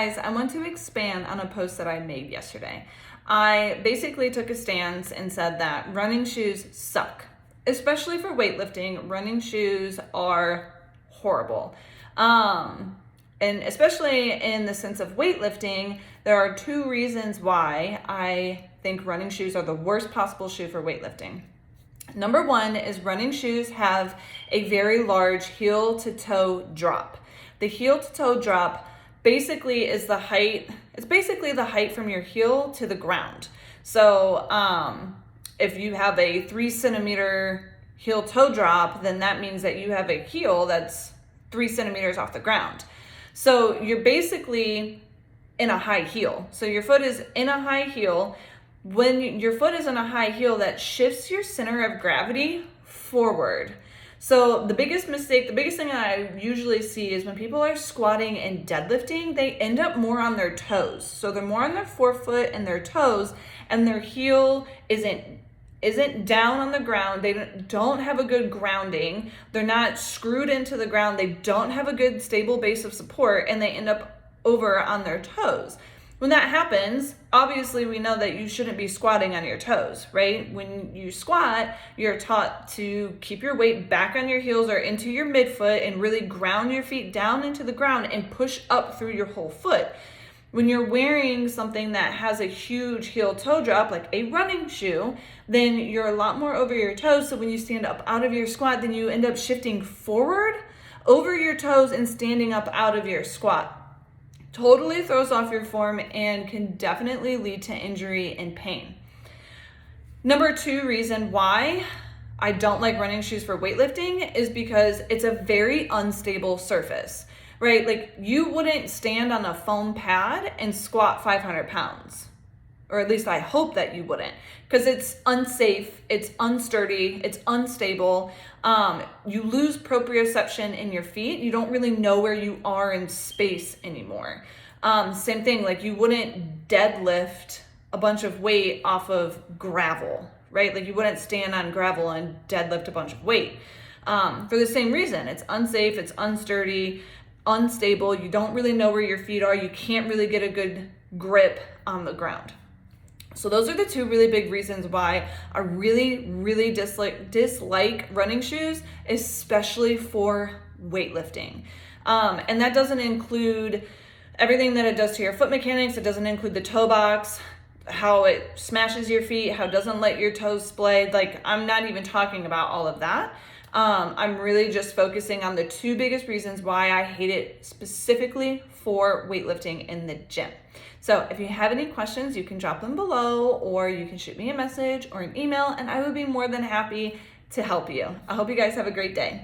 guys, I want to expand on a post that I made yesterday. I basically took a stance and said that running shoes suck, especially for weightlifting. Running shoes are horrible. And especially in the sense of weightlifting, there are two reasons why I think running shoes are the worst possible shoe for weightlifting. Number one is running shoes have a very large heel to toe drop. The heel to toe drop basically is the height, it's basically the height from your heel to the ground. So if you have a 3 centimeter heel toe drop, then that means that you have a heel that's 3 centimeters off the ground. So you're basically in a high heel. So your foot is in a high heel. When your foot is in a high heel, that shifts your center of gravity forward. So the biggest thing that I usually see is when people are squatting and deadlifting, they end up more on their toes. So they're more on their forefoot and their toes, and their heel isn't down on the ground. They don't have a good grounding. They're not screwed into the ground. They don't have a good stable base of support, and they end up over on their toes. When that happens, obviously we know that you shouldn't be squatting on your toes, right? When you squat, you're taught to keep your weight back on your heels or into your midfoot and really ground your feet down into the ground and push up through your whole foot. When you're wearing something that has a huge heel toe drop, like a running shoe, then you're a lot more over your toes. So when you stand up out of your squat, then you end up shifting forward over your toes and standing up out of your squat. Totally throws off your form and can definitely lead to injury and pain. Number two reason why I don't like running shoes for weightlifting is because it's a very unstable surface, right? Like you wouldn't stand on a foam pad and squat 500 pounds. Or at least I hope that you wouldn't, because it's unsafe, it's unsturdy, it's unstable. You lose proprioception in your feet. You don't really know where you are in space anymore. Same thing, like you wouldn't deadlift a bunch of weight off of gravel, right? Like you wouldn't stand on gravel and deadlift a bunch of weight. For the same reason, it's unsafe, it's unsturdy, unstable. You don't really know where your feet are. You can't really get a good grip on the ground. So those are the two really big reasons why I really dislike running shoes, especially for weightlifting. And that doesn't include everything that it does to your foot mechanics. It doesn't include the toe box, how it smashes your feet, how it doesn't let your toes splay. Like I'm not even talking about all of that. I'm really just focusing on the two biggest reasons why I hate it specifically for weightlifting in the gym. So if you have any questions, you can drop them below, or you can shoot me a message or an email, and I would be more than happy to help you. I hope you guys have a great day.